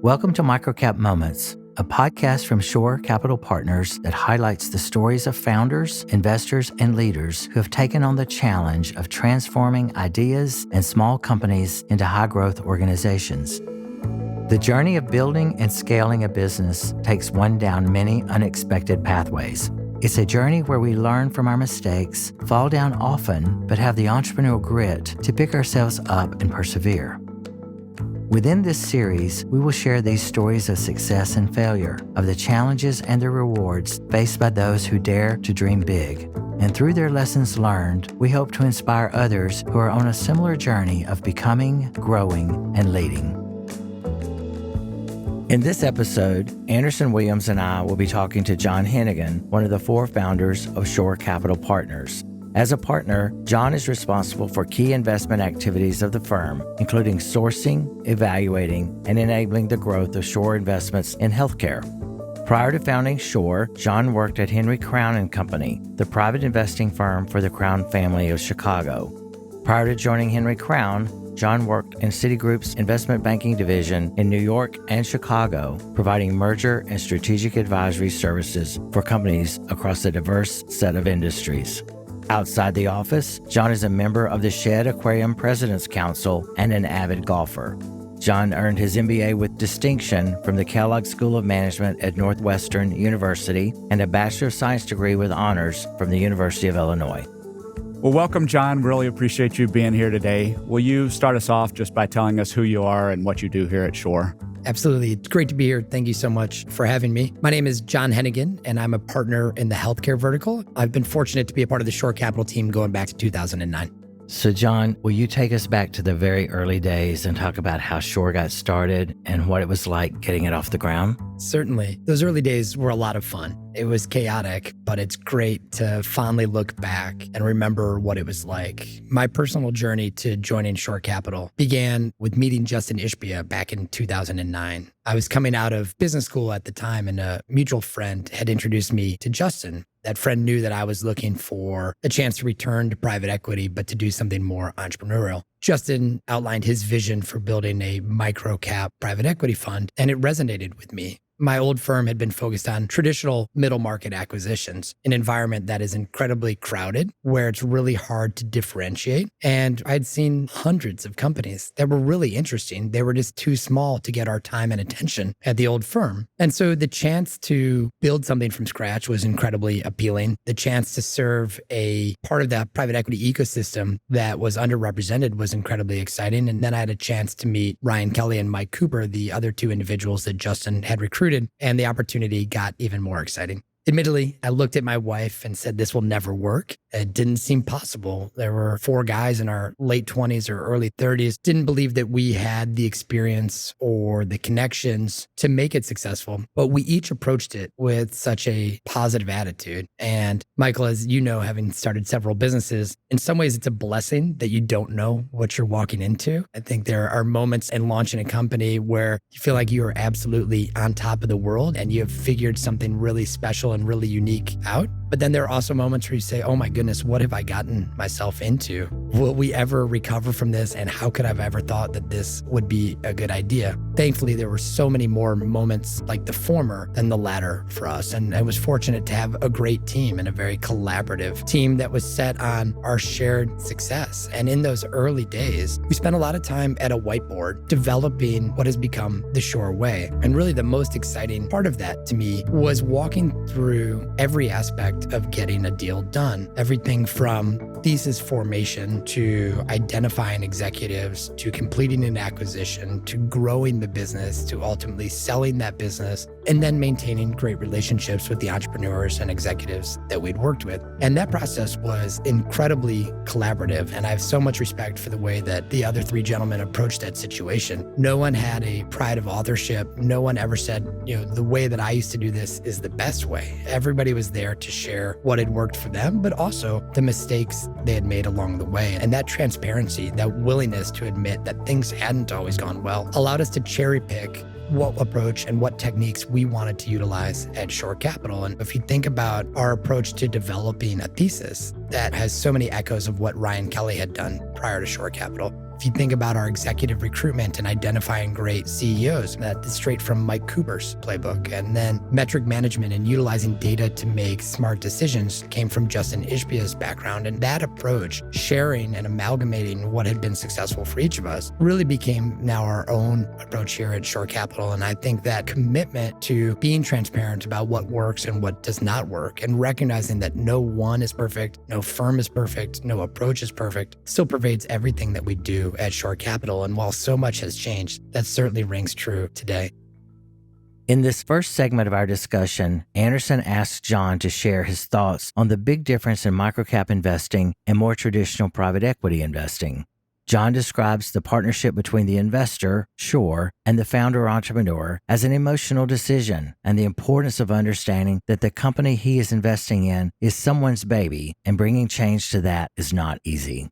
Welcome to Microcap Moments, a podcast from Shore Capital Partners that highlights the stories of founders, investors, and leaders who have taken on the challenge of transforming ideas and small companies into high-growth organizations. The journey of building and scaling a business takes one down many unexpected pathways. It's a journey where we learn from our mistakes, fall down often, but have the entrepreneurial grit to pick ourselves up and persevere. Within this series, we will share these stories of success and failure, of the challenges and the rewards faced by those who dare to dream big. And through their lessons learned, we hope to inspire others who are on a similar journey of becoming, growing, and leading. In this episode, Anderson Williams and I will be talking to John Hennegan, one of the four founders of Shore Capital Partners. As a partner, John is responsible for key investment activities of the firm, including sourcing, evaluating, and enabling the growth of Shore investments in healthcare. Prior to founding Shore, John worked at Henry Crown & Company, the private investing firm for the Crown family of Chicago. Prior to joining Henry Crown, John worked in Citigroup's investment banking division in New York and Chicago, providing merger and strategic advisory services for companies across a diverse set of industries. Outside the office, John is a member of the Shed Aquarium President's Council and an avid golfer. John earned his MBA with distinction from the Kellogg School of Management at Northwestern University and a Bachelor of Science degree with honors from the University of Illinois. Well, welcome, John. Really appreciate you being here today. Will you start us off just by telling us who you are and what you do here at Shore? Absolutely. It's great to be here. Thank you so much for having me. My name is John Hennegan, and I'm a partner in the healthcare vertical. I've been fortunate to be a part of the Shore Capital team going back to 2009. So John, will you take us back to the very early days and talk about how Shore got started and what it was like getting it off the ground? Certainly. Those early days were a lot of fun. It was chaotic, but it's great to fondly look back and remember what it was like. My personal journey to joining Shore Capital began with meeting Justin Ishbia back in 2009. I was coming out of business school at the time, and a mutual friend had introduced me to Justin. That friend knew that I was looking for a chance to return to private equity, but to do something more entrepreneurial. Justin outlined his vision for building a microcap private equity fund, and it resonated with me. My old firm had been focused on traditional middle market acquisitions, an environment that is incredibly crowded, where it's really hard to differentiate. And I'd seen hundreds of companies that were really interesting. They were just too small to get our time and attention at the old firm. And so the chance to build something from scratch was incredibly appealing. The chance to serve a part of that private equity ecosystem that was underrepresented was incredibly exciting. And then I had a chance to meet Ryan Kelly and Mike Cooper, the other two individuals that Justin had recruited, and the opportunity got even more exciting. Admittedly, I looked at my wife and said, this will never work. It didn't seem possible. There were four guys in our late 20s or early 30s, didn't believe that we had the experience or the connections to make it successful. But we each approached it with such a positive attitude. And Michael, as you know, having started several businesses, in some ways it's a blessing that you don't know what you're walking into. I think there are moments in launching a company where you feel like you are absolutely on top of the world and you have figured something really special and really unique out. But then there are also moments where you say, oh my goodness, what have I gotten myself into? Will we ever recover from this? And how could I have ever thought that this would be a good idea? Thankfully, there were so many more moments like the former than the latter for us. And I was fortunate to have a great team and a very collaborative team that was set on our shared success. And in those early days, we spent a lot of time at a whiteboard developing what has become the Shore Way. And really the most exciting part of that to me was walking through every aspect of getting a deal done. Everything from thesis formation to identifying executives, to completing an acquisition, to growing the business, to ultimately selling that business, and then maintaining great relationships with the entrepreneurs and executives that we'd worked with. And that process was incredibly collaborative. And I have so much respect for the way that the other three gentlemen approached that situation. No one had a pride of authorship. No one ever said, the way that I used to do this is the best way. Everybody was there to share what had worked for them, but also the mistakes they had made along the way. And that transparency, that willingness to admit that things hadn't always gone well, allowed us to cherry pick what approach and what techniques we wanted to utilize at Shore Capital. And if you think about our approach to developing a thesis that has so many echoes of what Ryan Kelly had done prior to Shore Capital, If you think about our executive recruitment and identifying great CEOs, that's straight from Mike Cooper's playbook. And then metric management and utilizing data to make smart decisions came from Justin Ishbia's background. And that approach, sharing and amalgamating what had been successful for each of us, really became now our own approach here at Shore Capital. And I think that commitment to being transparent about what works and what does not work, and recognizing that no one is perfect, no firm is perfect, no approach is perfect, still pervades everything that we do at Shore Capital. And while so much has changed, that certainly rings true today. In this first segment of our discussion, Anderson asked John to share his thoughts on the big difference in microcap investing and more traditional private equity investing. John describes the partnership between the investor, Shore, and the founder entrepreneur as an emotional decision, and the importance of understanding that the company he is investing in is someone's baby, and bringing change to that is not easy.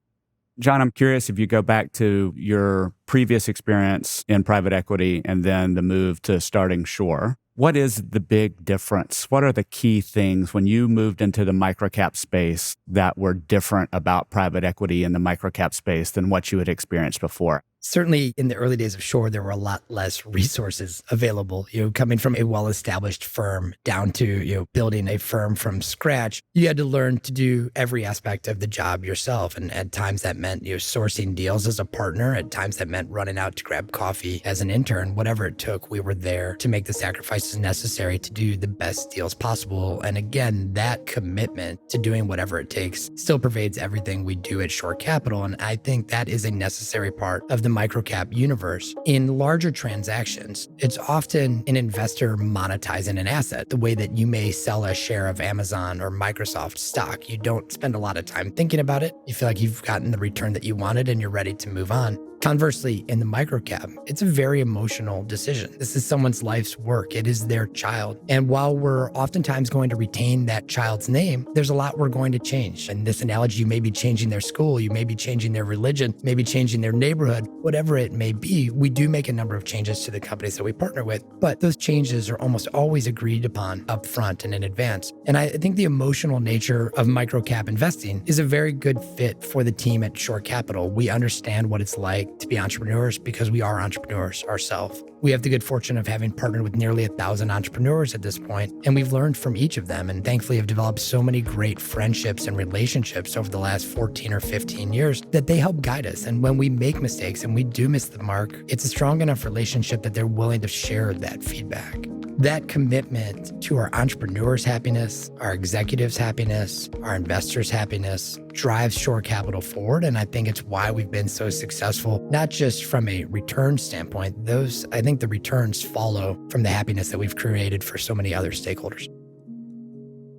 John, I'm curious, if you go back to your previous experience in private equity and then the move to starting Shore, what is the big difference? What are the key things when you moved into the microcap space that were different about private equity in the microcap space than what you had experienced before? Certainly in the early days of Shore, there were a lot less resources available. Coming from a well-established firm down to, building a firm from scratch, you had to learn to do every aspect of the job yourself. And at times that meant, sourcing deals as a partner. At times that meant running out to grab coffee as an intern. Whatever it took, we were there to make the sacrifices necessary to do the best deals possible. And again, that commitment to doing whatever it takes still pervades everything we do at Shore Capital. And I think that is a necessary part of the microcap universe. In larger transactions, it's often an investor monetizing an asset, the way that you may sell a share of Amazon or Microsoft stock. You don't spend a lot of time thinking about it. You feel like you've gotten the return that you wanted and you're ready to move on. Conversely, in the microcap, it's a very emotional decision. This is someone's life's work. It is their child. And while we're oftentimes going to retain that child's name, there's a lot we're going to change. In this analogy, you may be changing their school, you may be changing their religion, maybe changing their neighborhood, whatever it may be. We do make a number of changes to the companies that we partner with, but those changes are almost always agreed upon upfront and in advance. And I think the emotional nature of microcap investing is a very good fit for the team at Shore Capital. We understand what it's like to be entrepreneurs because we are entrepreneurs ourselves. We have the good fortune of having partnered with nearly 1,000 entrepreneurs at this point, and we've learned from each of them, and thankfully have developed so many great friendships and relationships over the last 14 or 15 years that they help guide us. And when we make mistakes and we do miss the mark, it's a strong enough relationship that they're willing to share that feedback. That commitment to our entrepreneurs' happiness, our executives' happiness, our investors' happiness drives Shore Capital forward. And I think it's why we've been so successful, not just from a return standpoint. I think the returns follow from the happiness that we've created for so many other stakeholders.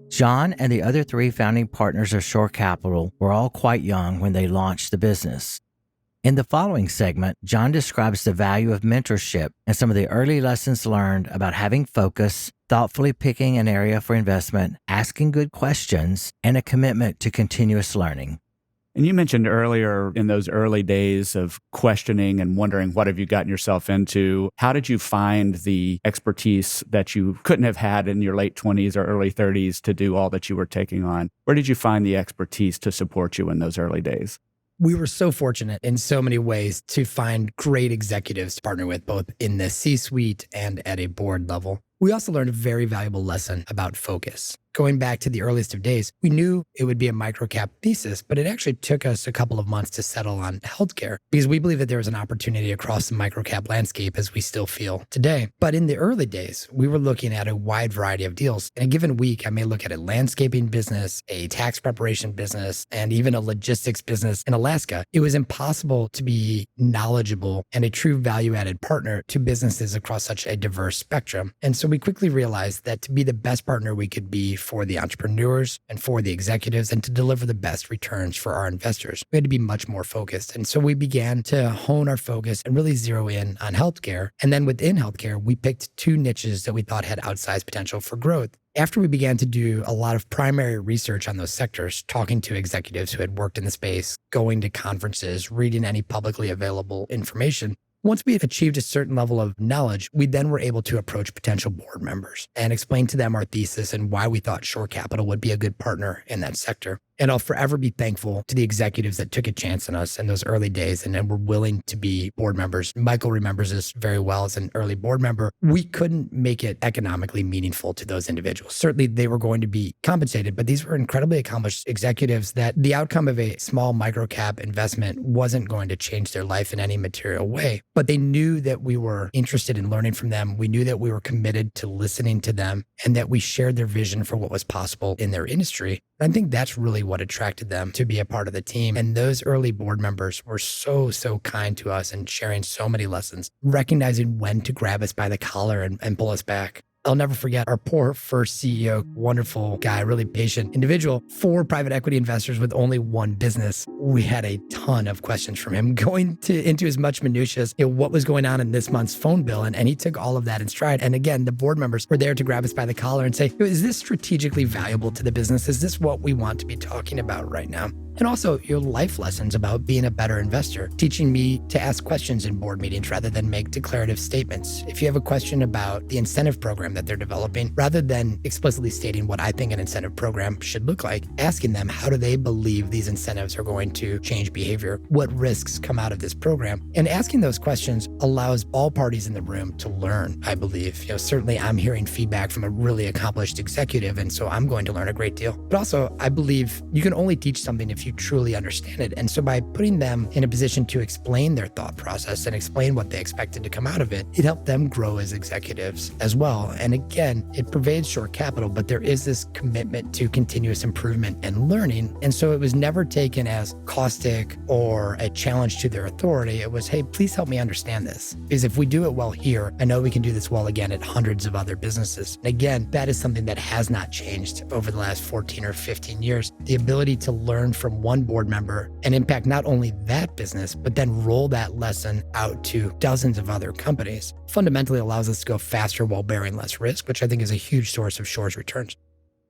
John and the other 3 founding partners of Shore Capital were all quite young when they launched the business. In the following segment, John describes the value of mentorship and some of the early lessons learned about having focus, thoughtfully picking an area for investment, asking good questions, and a commitment to continuous learning. And you mentioned earlier in those early days of questioning and wondering what have you gotten yourself into, how did you find the expertise that you couldn't have had in your late 20s or early 30s to do all that you were taking on? Where did you find the expertise to support you in those early days? We were so fortunate in so many ways to find great executives to partner with, both in the C-suite and at a board level. We also learned a very valuable lesson about focus. Going back to the earliest of days, we knew it would be a microcap thesis, but it actually took us a couple of months to settle on healthcare because we believe that there was an opportunity across the microcap landscape as we still feel today. But in the early days, we were looking at a wide variety of deals. In a given week, I may look at a landscaping business, a tax preparation business, and even a logistics business in Alaska. It was impossible to be knowledgeable and a true value-added partner to businesses across such a diverse spectrum. And so we quickly realized that to be the best partner we could be for the entrepreneurs and for the executives and to deliver the best returns for our investors, we had to be much more focused. And so we began to hone our focus and really zero in on healthcare. And then within healthcare, we picked 2 niches that we thought had outsized potential for growth. After we began to do a lot of primary research on those sectors, talking to executives who had worked in the space, going to conferences, reading any publicly available information, once we had achieved a certain level of knowledge, we then were able to approach potential board members and explain to them our thesis and why we thought Shore Capital would be a good partner in that sector. And I'll forever be thankful to the executives that took a chance on us in those early days and were willing to be board members. Michael remembers this very well as an early board member. We couldn't make it economically meaningful to those individuals. Certainly they were going to be compensated, but these were incredibly accomplished executives that the outcome of a small microcap investment wasn't going to change their life in any material way. But they knew that we were interested in learning from them. We knew that we were committed to listening to them and that we shared their vision for what was possible in their industry. I think that's really what attracted them to be a part of the team. And those early board members were so kind to us and sharing so many lessons, recognizing when to grab us by the collar and pull us back. I'll never forget our poor first CEO, wonderful guy, really patient individual, 4 private equity investors with only 1 business. We had a ton of questions from him going into as much minutiae as what was going on in this month's phone bill. And he took all of that in stride. And again, the board members were there to grab us by the collar and say, is this strategically valuable to the business? Is this what we want to be talking about right now? And also your life lessons about being a better investor, teaching me to ask questions in board meetings rather than make declarative statements. If you have a question about the incentive program that they're developing, rather than explicitly stating what I think an incentive program should look like, asking them how do they believe these incentives are going to change behavior? What risks come out of this program? And asking those questions allows all parties in the room to learn, I believe. Certainly I'm hearing feedback from a really accomplished executive, and so I'm going to learn a great deal. But also, I believe you can only teach something if you truly understand it. And so by putting them in a position to explain their thought process and explain what they expected to come out of it, it helped them grow as executives as well. And again, it pervades Shore Capital, but there is this commitment to continuous improvement and learning. And so it was never taken as caustic or a challenge to their authority. It was, hey, please help me understand this. Because if we do it well here, I know we can do this well again at hundreds of other businesses. And again, that is something that has not changed over the last 14 or 15 years. The ability to learn from one board member and impact not only that business, but then roll that lesson out to dozens of other companies fundamentally allows us to go faster while bearing less risk, which I think is a huge source of Shore's returns.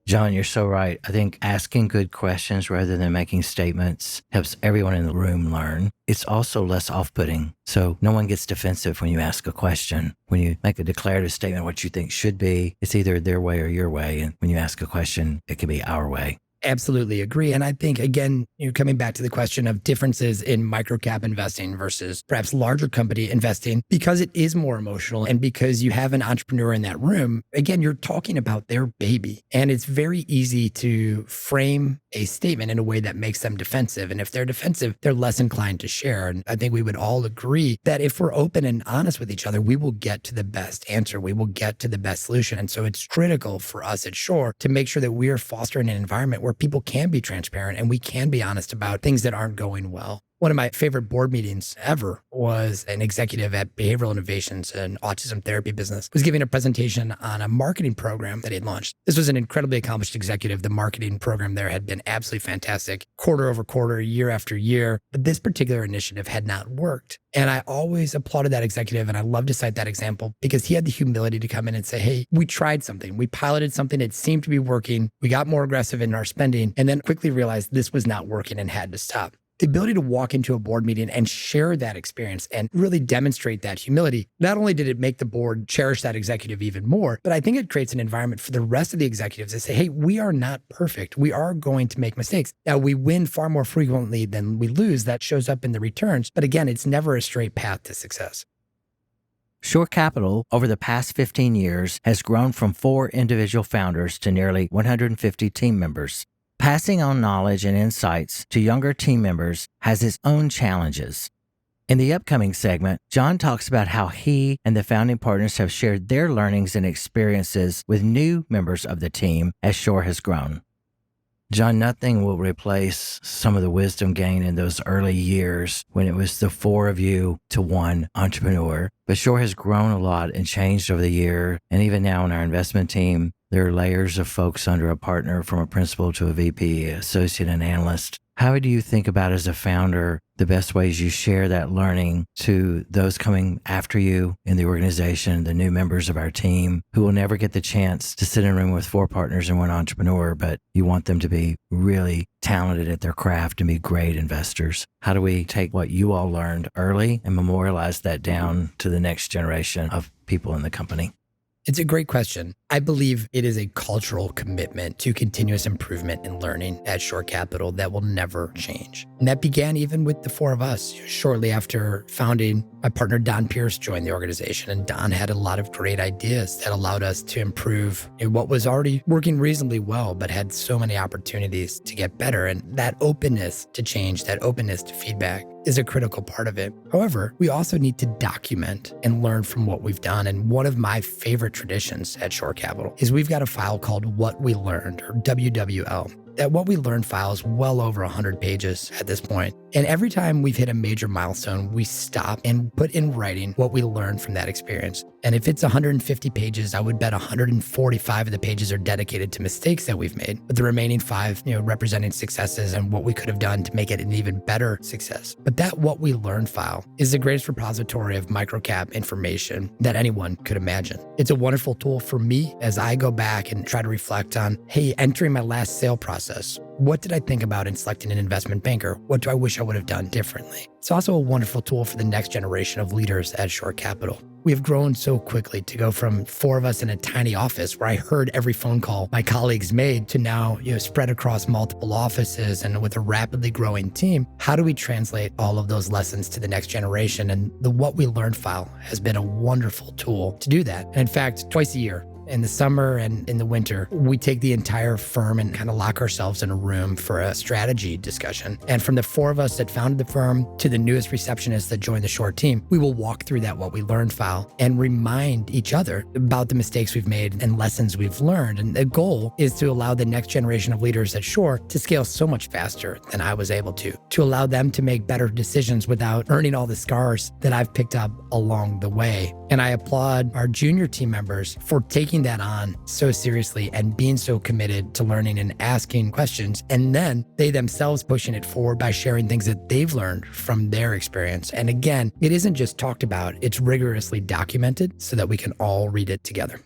John, you're so right. I think asking good questions rather than making statements helps everyone in the room learn. It's also less off-putting. So no one gets defensive when you ask a question. When you make a declarative statement, what you think should be, it's either their way or your way. And when you ask a question, it can be our way. Absolutely agree. And I think, again, coming back to the question of differences in microcap investing versus perhaps larger company investing, because it is more emotional and because you have an entrepreneur in that room, again, you're talking about their baby. And it's very easy to frame a statement in a way that makes them defensive. And if they're defensive, they're less inclined to share. And I think we would all agree that if we're open and honest with each other, we will get to the best answer. We will get to the best solution. And so it's critical for us at Shore to make sure that we are fostering an environment where people can be transparent and we can be honest about things that aren't going well. One of my favorite board meetings ever was an executive at Behavioral Innovations, an autism therapy business, was giving a presentation on a marketing program that he'd launched. This was an incredibly accomplished executive. The marketing program there had been absolutely fantastic, quarter over quarter, year after year. But this particular initiative had not worked. And I always applauded that executive, and I love to cite that example because he had the humility to come in and say, hey, we tried something. We piloted something. It seemed to be working. We got more aggressive in our spending and then quickly realized this was not working and had to stop. The ability to walk into a board meeting and share that experience and really demonstrate that humility, not only did it make the board cherish that executive even more, but I think it creates an environment for the rest of the executives to say, hey, we are not perfect. We are going to make mistakes. Now, we win far more frequently than we lose. That shows up in the returns. But again, it's never a straight path to success. Shore Capital, over the past 15 years, has grown from 4 individual founders to nearly 150 team members. Passing on knowledge and insights to younger team members has its own challenges. In the upcoming segment, John talks about how he and the founding partners have shared their learnings and experiences with new members of the team as Shore has grown. John, nothing will replace some of the wisdom gained in those early years when it was the 4 of you to 1 entrepreneur. But Shore has grown a lot and changed over the year. And even now in our investment team, there are layers of folks under a partner, from a principal to a VP, associate, and analyst. How do you think about, as a founder, the best ways you share that learning to those coming after you in the organization, the new members of our team who will never get the chance to sit in a room with 4 partners and 1 entrepreneur, but you want them to be really talented at their craft and be great investors? How do we take what you all learned early and memorialize that down to the next generation of people in the company? It's a great question. I believe it is a cultural commitment to continuous improvement and learning at Shore Capital that will never change. And that began even with the four of us. Shortly after founding, my partner Don Pierce joined the organization, and Don had a lot of great ideas that allowed us to improve what was already working reasonably well, but had so many opportunities to get better. And that openness to change, that openness to feedback is a critical part of it. However, we also need to document and learn from what we've done. And one of my favorite traditions at Shore Capital is we've got a file called What We Learned, or WWL. That What We Learned file is well over 100 pages at this point. And every time we've hit a major milestone, we stop and put in writing what we learned from that experience. And if it's 150 pages, I would bet 145 of the pages are dedicated to mistakes that we've made, with the remaining 5, representing successes and what we could have done to make it an even better success. But that What We Learned file is the greatest repository of microcap information that anyone could imagine. It's a wonderful tool for me as I go back and try to reflect on, hey, entering my last sale process, what did I think about in selecting an investment banker? What do I wish I would have done differently? It's also a wonderful tool for the next generation of leaders at Shore Capital. We have grown so quickly to go from 4 of us in a tiny office where I heard every phone call my colleagues made to now, spread across multiple offices and with a rapidly growing team. How do we translate all of those lessons to the next generation? And the What We Learned file has been a wonderful tool to do that. And in fact, twice a year, in the summer and in the winter, we take the entire firm and kind of lock ourselves in a room for a strategy discussion. And from the 4 of us that founded the firm to the newest receptionist that joined the Shore team, we will walk through that What We Learned file and remind each other about the mistakes we've made and lessons we've learned. And the goal is to allow the next generation of leaders at Shore to scale so much faster than I was able to allow them to make better decisions without earning all the scars that I've picked up along the way. And I applaud our junior team members for taking that on so seriously and being so committed to learning and asking questions. And then they themselves pushing it forward by sharing things that they've learned from their experience. And again, it isn't just talked about, it's rigorously documented so that we can all read it together.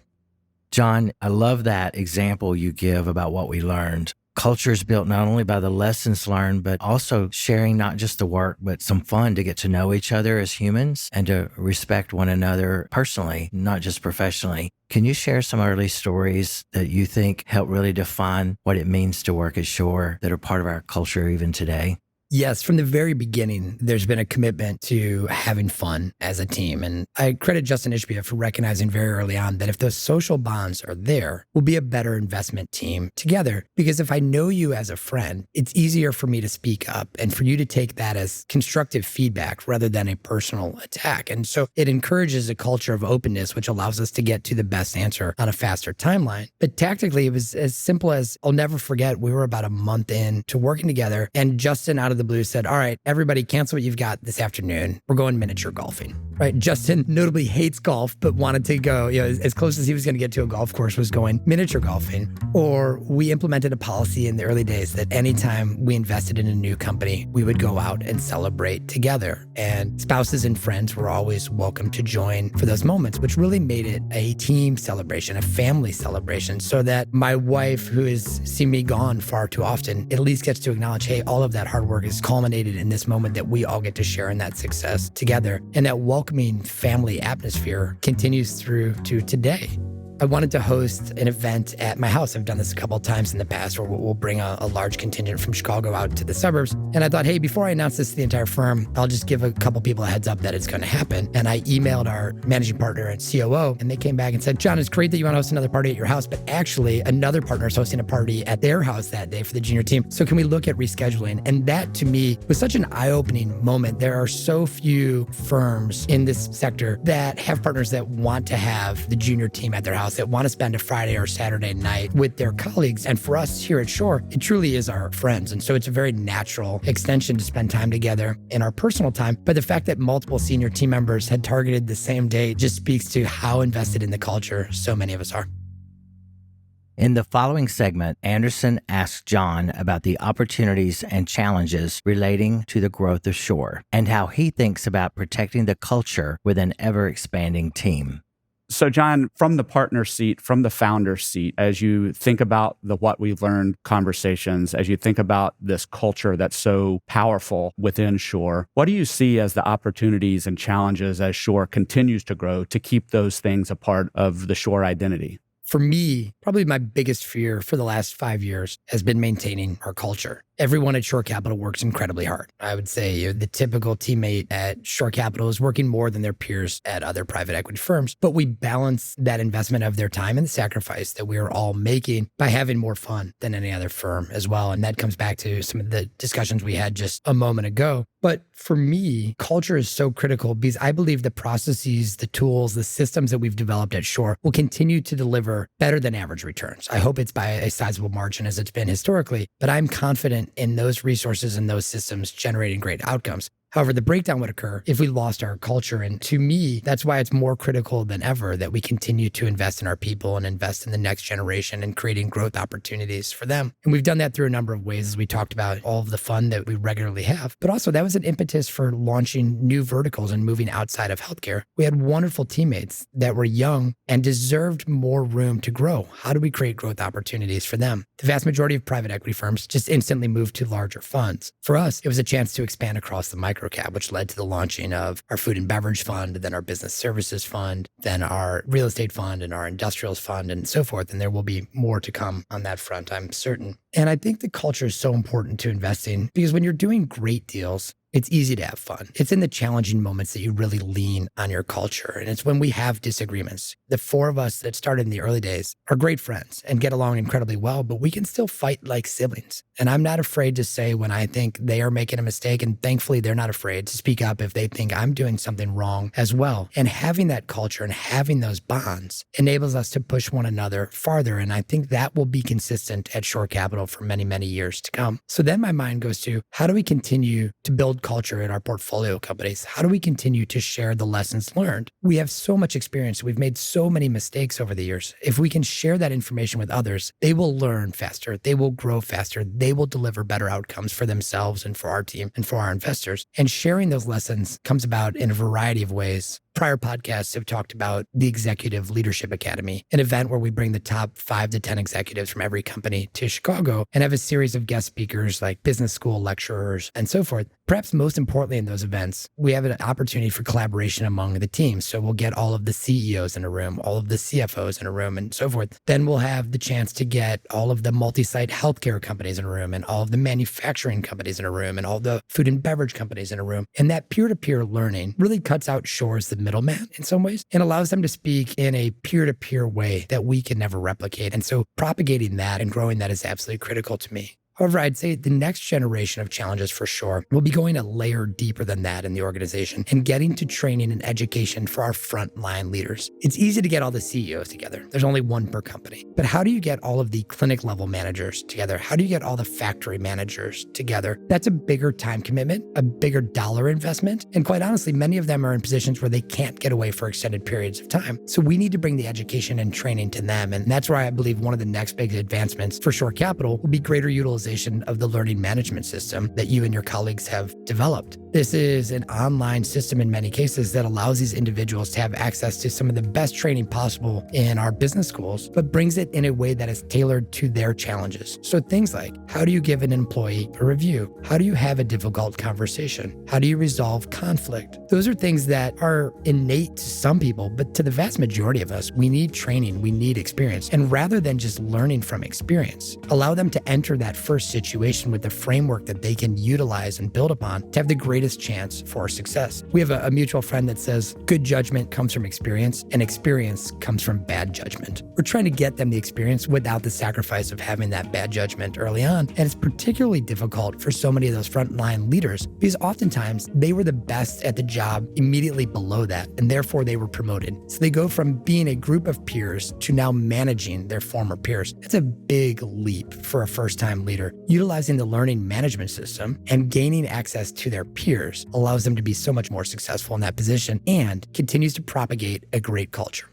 John, I love that example you give about what we learned. Culture is built not only by the lessons learned, but also sharing not just the work, but some fun to get to know each other as humans and to respect one another personally, not just professionally. Can you share some early stories that you think help really define what it means to work at Shore that are part of our culture even today? Yes, from the very beginning, there's been a commitment to having fun as a team. And I credit Justin Ishbia for recognizing very early on that if those social bonds are there, we'll be a better investment team together. Because if I know you as a friend, it's easier for me to speak up and for you to take that as constructive feedback rather than a personal attack. And so it encourages a culture of openness, which allows us to get to the best answer on a faster timeline. But tactically, it was as simple as, I'll never forget, we were about a month in to working together, and Justin out of the blue said, all right, everybody cancel what you've got this afternoon. We're going miniature golfing, right? Justin notably hates golf, but wanted to go, as close as he was going to get to a golf course was going miniature golfing. Or we implemented a policy in the early days that anytime we invested in a new company, we would go out and celebrate together. And spouses and friends were always welcome to join for those moments, which really made it a team celebration, a family celebration, so that my wife, who has seen me gone far too often, at least gets to acknowledge, hey, all of that hard work is culminated in this moment that we all get to share in that success together. And that welcoming family atmosphere continues through to today. I wanted to host an event at my house. I've done this a couple of times in the past where we'll bring a large contingent from Chicago out to the suburbs. And I thought, hey, before I announce this to the entire firm, I'll just give a couple people a heads up that it's going to happen. And I emailed our managing partner and COO, and they came back and said, John, it's great that you want to host another party at your house, but actually another partner is hosting a party at their house that day for the junior team. So can we look at rescheduling? And that to me was such an eye-opening moment. There are so few firms in this sector that have partners that want to have the junior team at their house, that want to spend a Friday or Saturday night with their colleagues. And for us here at Shore, it truly is our friends. And so it's a very natural extension to spend time together in our personal time. But the fact that multiple senior team members had targeted the same day just speaks to how invested in the culture so many of us are. In the following segment, Anderson asks John about the opportunities and challenges relating to the growth of Shore and how he thinks about protecting the culture with an ever-expanding team. So, John, from the partner seat, from the founder seat, as you think about the what we've learned conversations, as you think about this culture that's so powerful within Shore, what do you see as the opportunities and challenges as Shore continues to grow to keep those things a part of the Shore identity? For me, probably my biggest fear for the last 5 years has been maintaining our culture. Everyone at Shore Capital works incredibly hard. I would say the typical teammate at Shore Capital is working more than their peers at other private equity firms, but we balance that investment of their time and the sacrifice that we are all making by having more fun than any other firm as well. And that comes back to some of the discussions we had just a moment ago. But for me, culture is so critical because I believe the processes, the tools, the systems that we've developed at Shore will continue to deliver better than average returns. I hope it's by a sizable margin as it's been historically, but I'm confident in those resources and those systems generating great outcomes. However, the breakdown would occur if we lost our culture. And to me, that's why it's more critical than ever that we continue to invest in our people and invest in the next generation and creating growth opportunities for them. And we've done that through a number of ways, as we talked about all of the fun that we regularly have. But also that was an impetus for launching new verticals and moving outside of healthcare. We had wonderful teammates that were young and deserved more room to grow. How do we create growth opportunities for them? The vast majority of private equity firms just instantly moved to larger funds. For us, it was a chance to expand across the Microcap, which led to the launching of our food and beverage fund, then our business services fund, then our real estate fund and our industrials fund and so forth. And there will be more to come on that front, I'm certain. And I think the culture is so important to investing because when you're doing great deals, it's easy to have fun. It's in the challenging moments that you really lean on your culture. And it's when we have disagreements. The four of us that started in the early days are great friends and get along incredibly well, but we can still fight like siblings. And I'm not afraid to say when I think they are making a mistake. And thankfully, they're not afraid to speak up if they think I'm doing something wrong as well. And having that culture and having those bonds enables us to push one another farther. And I think that will be consistent at Shore Capital for many, many years to come. So then my mind goes to how do we continue to build culture in our portfolio companies? How do we continue to share the lessons learned? We have so much experience. We've made so many mistakes over the years. If we can share that information with others, they will learn faster. They will grow faster. They will deliver better outcomes for themselves and for our team and for our investors. And sharing those lessons comes about in a variety of ways. Prior podcasts have talked about the Executive Leadership Academy, an event where we bring the top 5 to 10 executives from every company to Chicago and have a series of guest speakers like business school lecturers and so forth. Perhaps most importantly in those events, we have an opportunity for collaboration among the teams. So we'll get all of the CEOs in a room, all of the CFOs in a room and so forth. Then we'll have the chance to get all of the multi-site healthcare companies in a room and all of the manufacturing companies in a room and all the food and beverage companies in a room. And that peer-to-peer learning really cuts out Shore's the middleman in some ways and allows them to speak in a peer-to-peer way that we can never replicate. And so propagating that and growing that is absolutely critical to me. However, I'd say the next generation of challenges for Shore will be going a layer deeper than that in the organization and getting to training and education for our frontline leaders. It's easy to get all the CEOs together. There's only one per company. But how do you get all of the clinic level managers together? How do you get all the factory managers together? That's a bigger time commitment, a bigger dollar investment. And quite honestly, many of them are in positions where they can't get away for extended periods of time. So we need to bring the education and training to them. And that's where I believe one of the next big advancements for Shore Capital will be greater utilization of the learning management system that you and your colleagues have developed. This is an online system in many cases that allows these individuals to have access to some of the best training possible in our business schools, but brings it in a way that is tailored to their challenges. So things like, how do you give an employee a review? How do you have a difficult conversation? How do you resolve conflict? Those are things that are innate to some people, but to the vast majority of us, we need training, we need experience. And rather than just learning from experience, allow them to enter that first situation with the framework that they can utilize and build upon to have the greatest chance for success. We have a mutual friend that says good judgment comes from experience and experience comes from bad judgment. We're trying to get them the experience without the sacrifice of having that bad judgment early on. And it's particularly difficult for so many of those frontline leaders because oftentimes they were the best at the job immediately below that, and therefore they were promoted. So they go from being a group of peers to now managing their former peers. That's a big leap for a first-time leader. Utilizing the learning management system and gaining access to their peers allows them to be so much more successful in that position and continues to propagate a great culture.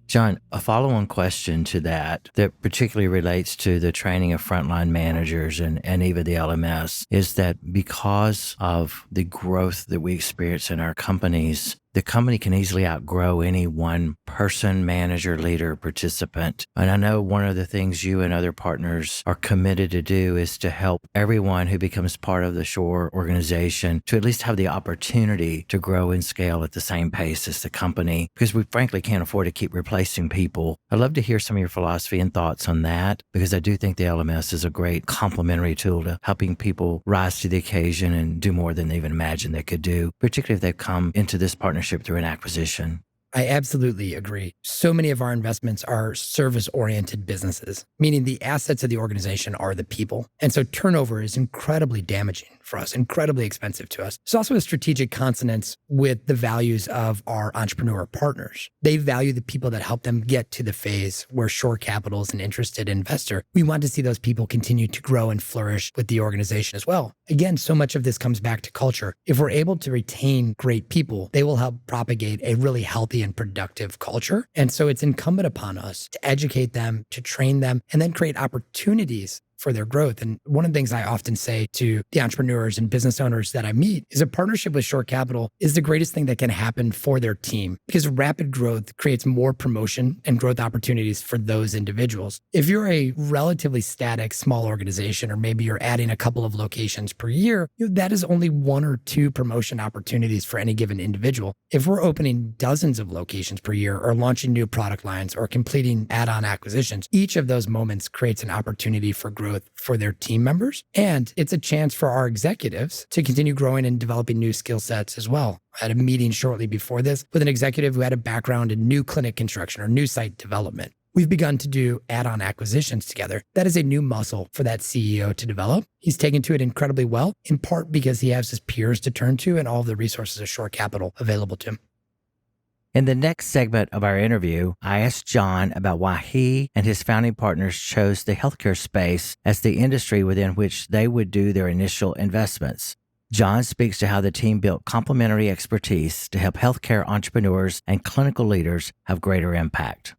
John, a follow-on question to that particularly relates to the training of frontline managers and even the LMS is that because of the growth that we experience in our companies, the company can easily outgrow any one person, manager, leader, participant. And I know one of the things you and other partners are committed to do is to help everyone who becomes part of the Shore organization to at least have the opportunity to grow and scale at the same pace as the company, because we frankly can't afford to keep replacing people. I'd love to hear some of your philosophy and thoughts on that, because I do think the LMS is a great complementary tool to helping people rise to the occasion and do more than they even imagined they could do, particularly if they've come into this partnership through an acquisition. I absolutely agree. So many of our investments are service-oriented businesses, meaning the assets of the organization are the people. And so turnover is incredibly damaging for us, incredibly expensive to us. There's also a strategic consonance with the values of our entrepreneur partners. They value the people that help them get to the phase where Shore Capital is an interested investor. We want to see those people continue to grow and flourish with the organization as well. Again, so much of this comes back to culture. If we're able to retain great people, they will help propagate a really healthy and productive culture. And so it's incumbent upon us to educate them, to train them, and then create opportunities for their growth. And one of the things I often say to the entrepreneurs and business owners that I meet is a partnership with Shore Capital is the greatest thing that can happen for their team, because rapid growth creates more promotion and growth opportunities for those individuals. If you're a relatively static small organization, or maybe you're adding a couple of locations per year, that is only 1 or 2 promotion opportunities for any given individual. If we're opening dozens of locations per year, or launching new product lines, or completing add-on acquisitions, each of those moments creates an opportunity for growth for their team members. And it's a chance for our executives to continue growing and developing new skill sets as well. I had a meeting shortly before this with an executive who had a background in new clinic construction or new site development. We've begun to do add-on acquisitions together. That is a new muscle for that CEO to develop. He's taken to it incredibly well, in part because he has his peers to turn to and all of the resources of Shore Capital available to him. In the next segment of our interview, I asked John about why he and his founding partners chose the healthcare space as the industry within which they would do their initial investments. John speaks to how the team built complementary expertise to help healthcare entrepreneurs and clinical leaders have greater impact.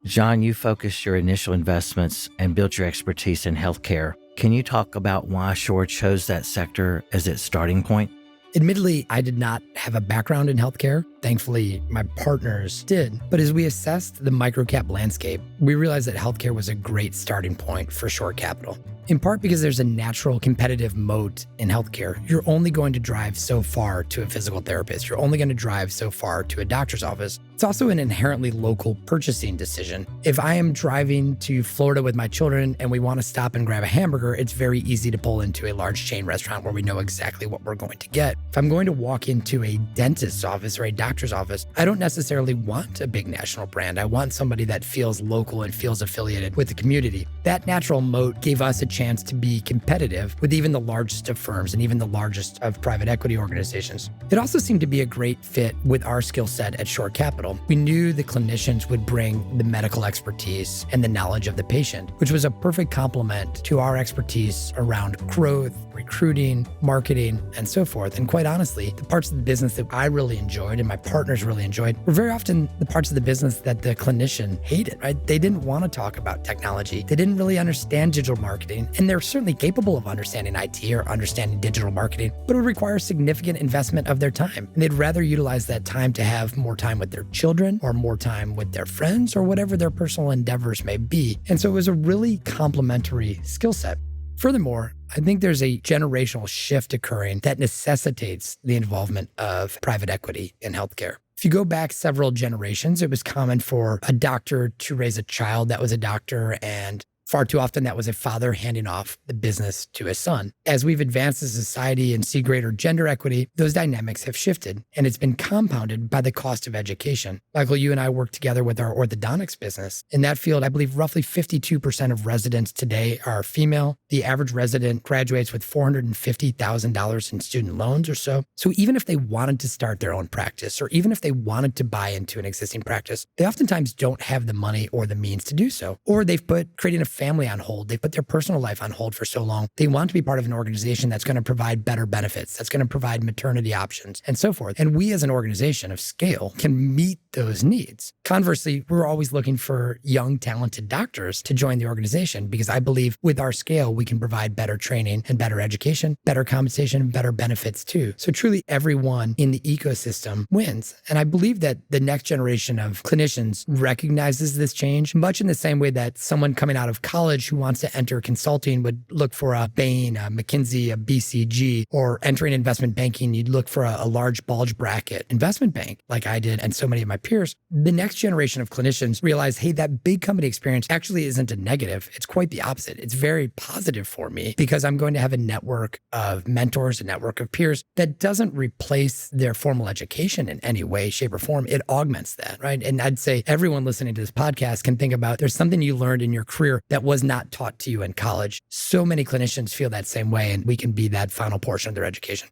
John, you focused your initial investments and built your expertise in healthcare. Can you talk about why Shore chose that sector as its starting point? Admittedly, I did not have a background in healthcare. Thankfully, my partners did. But as we assessed the microcap landscape, we realized that healthcare was a great starting point for Shore Capital. In part because there's a natural competitive moat in healthcare. You're only going to drive so far to a physical therapist. You're only going to drive so far to a doctor's office. It's also an inherently local purchasing decision. If I am driving to Florida with my children and we want to stop and grab a hamburger, it's very easy to pull into a large chain restaurant where we know exactly what we're going to get. If I'm going to walk into a dentist's office or a doctor's office, I don't necessarily want a big national brand. I want somebody that feels local and feels affiliated with the community. That natural moat gave us a chance to be competitive with even the largest of firms and even the largest of private equity organizations. It also seemed to be a great fit with our skill set at Shore Capital. We knew the clinicians would bring the medical expertise and the knowledge of the patient, which was a perfect complement to our expertise around growth, recruiting, marketing, and so forth. And quite honestly, the parts of the business that I really enjoyed and my partners really enjoyed were very often the parts of the business that the clinician hated, right? They didn't want to talk about technology. They didn't really understand digital marketing, and they're certainly capable of understanding IT or understanding digital marketing, but it would require significant investment of their time. And they'd rather utilize that time to have more time with their children or more time with their friends or whatever their personal endeavors may be. And so it was a really complementary skill set. Furthermore, I think there's a generational shift occurring that necessitates the involvement of private equity in healthcare. If you go back several generations, it was common for a doctor to raise a child that was a doctor, and far too often that was a father handing off the business to his son. As we've advanced as a society and see greater gender equity, those dynamics have shifted, and it's been compounded by the cost of education. Michael, you and I work together with our orthodontics business. In that field, I believe roughly 52% of residents today are female. The average resident graduates with $450,000 in student loans or so. So even if they wanted to start their own practice, or even if they wanted to buy into an existing practice, they oftentimes don't have the money or the means to do so. Or they've put creating a family on hold. They put their personal life on hold for so long. They want to be part of an organization that's going to provide better benefits, that's going to provide maternity options, and so forth. And we as an organization of scale can meet those needs. Conversely, we're always looking for young, talented doctors to join the organization because I believe with our scale, we can provide better training and better education, better compensation, and better benefits too. So truly everyone in the ecosystem wins. And I believe that the next generation of clinicians recognizes this change much in the same way that someone coming out of college who wants to enter consulting would look for a Bain, a McKinsey, a BCG, or entering investment banking, you'd look for a large bulge bracket investment bank like I did and so many of my peers. The next generation of clinicians realize, hey, that big company experience actually isn't a negative. It's quite the opposite. It's very positive for me because I'm going to have a network of mentors, a network of peers that doesn't replace their formal education in any way, shape, or form. It augments that, right? And I'd say everyone listening to this podcast can think about there's something you learned in your career that was not taught to you in college. So many clinicians feel that same way, and we can be that final portion of their education.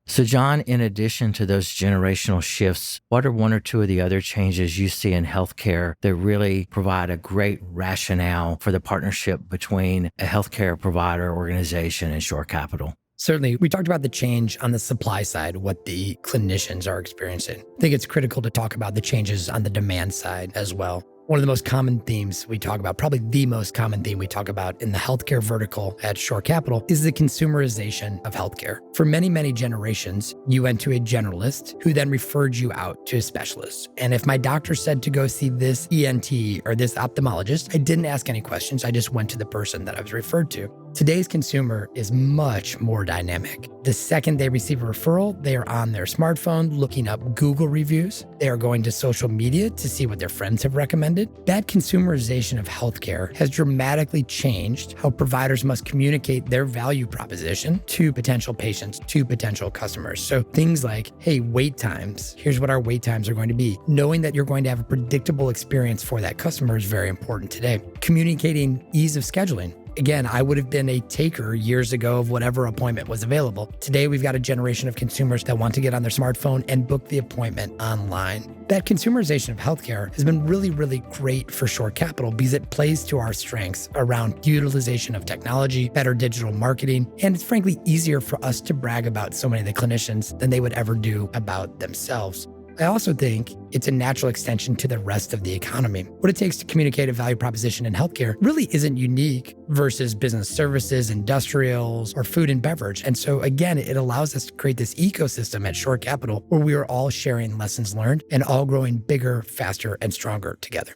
So, John, in addition to those generational shifts, what are one or two of the other changes you see in healthcare that really provide a great rationale for the partnership between a healthcare provider organization and Shore Capital? Certainly, we talked about the change on the supply side, what the clinicians are experiencing. I think it's critical to talk about the changes on the demand side as well. One of the most common themes we talk about, probably the most common theme we talk about in the healthcare vertical at Shore Capital is the consumerization of healthcare. For many, many generations, you went to a generalist who then referred you out to a specialist. And if my doctor said to go see this ENT or this ophthalmologist, I didn't ask any questions. I just went to the person that I was referred to. Today's consumer is much more dynamic. The second they receive a referral, they are on their smartphone looking up Google reviews. They are going to social media to see what their friends have recommended. That consumerization of healthcare has dramatically changed how providers must communicate their value proposition to potential patients, to potential customers. So things like, hey, wait times. Here's what our wait times are going to be. Knowing that you're going to have a predictable experience for that customer is very important today. Communicating ease of scheduling. Again, I would have been a taker years ago of whatever appointment was available. Today, we've got a generation of consumers that want to get on their smartphone and book the appointment online. That consumerization of healthcare has been really, really great for Shore Capital because it plays to our strengths around utilization of technology, better digital marketing, and it's frankly easier for us to brag about so many of the clinicians than they would ever do about themselves. I also think it's a natural extension to the rest of the economy. What it takes to communicate a value proposition in healthcare really isn't unique versus business services, industrials, or food and beverage. And so again, it allows us to create this ecosystem at Shore Capital where we are all sharing lessons learned and all growing bigger, faster, and stronger together.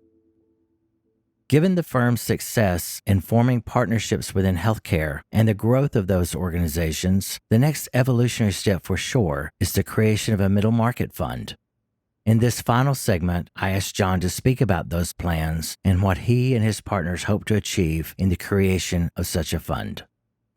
Given the firm's success in forming partnerships within healthcare and the growth of those organizations, the next evolutionary step for Shore is the creation of a middle market fund. In this final segment, I asked John to speak about those plans and what he and his partners hope to achieve in the creation of such a fund.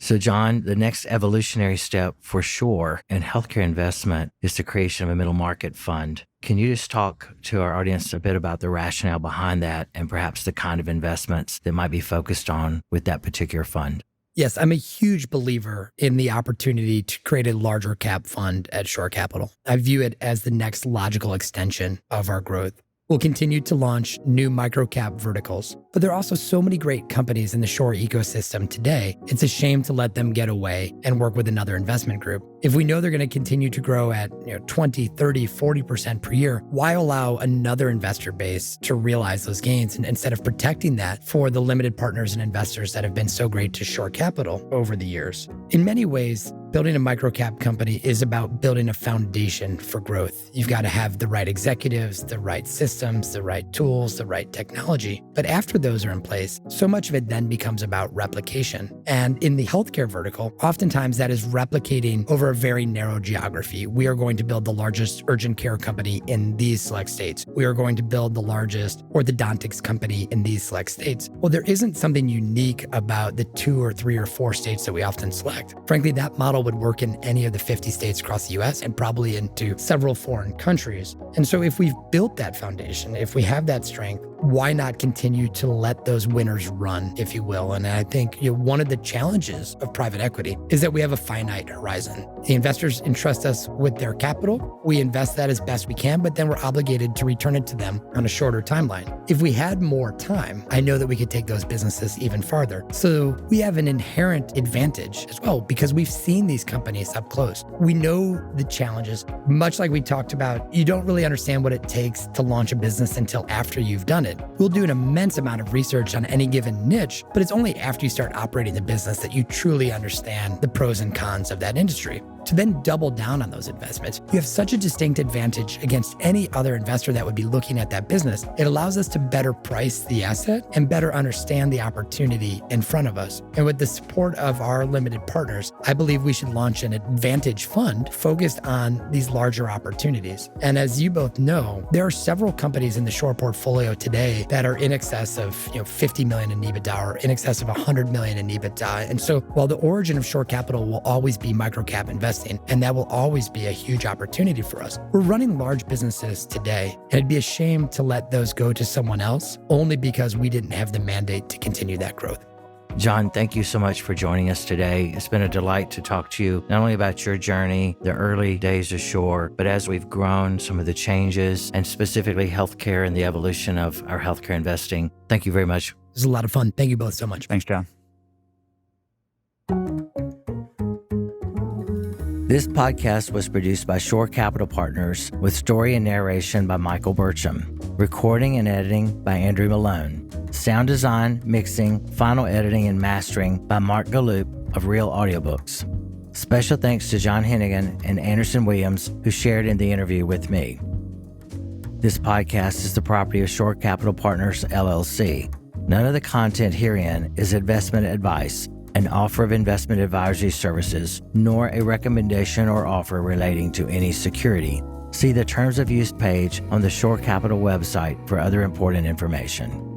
So, John, the next evolutionary step for Shore and healthcare investment is the creation of a middle market fund. Can you just talk to our audience a bit about the rationale behind that and perhaps the kind of investments that might be focused on with that particular fund? Yes, I'm a huge believer in the opportunity to create a larger cap fund at Shore Capital. I view it as the next logical extension of our growth. We'll continue to launch new microcap verticals, but there are also so many great companies in the Shore ecosystem today, it's a shame to let them get away and work with another investment group. If we know they're going to continue to grow at 20, 30, 40% per year, why allow another investor base to realize those gains instead of protecting that for the limited partners and investors that have been so great to Shore Capital over the years? In many ways, building a microcap company is about building a foundation for growth. You've got to have the right executives, the right systems, the right tools, the right technology. But after those are in place, so much of it then becomes about replication. And in the healthcare vertical, oftentimes that is replicating over a very narrow geography. We are going to build the largest urgent care company in these select states. We are going to build the largest orthodontics company in these select states. Well, there isn't something unique about the 2 or 3 or 4 states that we often select. Frankly, that model would work in any of the 50 states across the US and probably into several foreign countries. And so if we've built that foundation, if we have that strength, why not continue to let those winners run, if you will? And I think one of the challenges of private equity is that we have a finite horizon. The investors entrust us with their capital. We invest that as best we can, but then we're obligated to return it to them on a shorter timeline. If we had more time, I know that we could take those businesses even farther. So we have an inherent advantage as well because we've seen these companies up close. We know the challenges. Much like we talked about, you don't really understand what it takes to launch a business until after you've done it. We'll do an immense amount of research on any given niche, but it's only after you start operating the business that you truly understand the pros and cons of that industry. To then double down on those investments, you have such a distinct advantage against any other investor that would be looking at that business. It allows us to better price the asset and better understand the opportunity in front of us. And with the support of our limited partners, I believe we should launch an advantage fund focused on these larger opportunities. And as you both know, there are several companies in the Shore portfolio today that are in excess of 50 million in EBITDA or in excess of 100 million in EBITDA. And so while the origin of Shore Capital will always be microcap investing, and that will always be a huge opportunity for us, we're running large businesses today, and it'd be a shame to let those go to someone else only because we didn't have the mandate to continue that growth. John, thank you so much for joining us today. It's been a delight to talk to you, not only about your journey, the early days of Shore, but as we've grown, some of the changes, and specifically healthcare and the evolution of our healthcare investing. Thank you very much. It was a lot of fun. Thank you both so much. Thanks, John. This podcast was produced by Shore Capital Partners with story and narration by Michael Burcham, recording and editing by Andrew Malone, sound design, mixing, final editing, and mastering by Mark Galloop of Real Audiobooks. Special thanks to John Hennegan and Anderson Williams, who shared in the interview with me. This podcast is the property of Shore Capital Partners, LLC. None of the content herein is investment advice, an offer of investment advisory services, nor a recommendation or offer relating to any security. See the Terms of Use page on the Shore Capital website for other important information.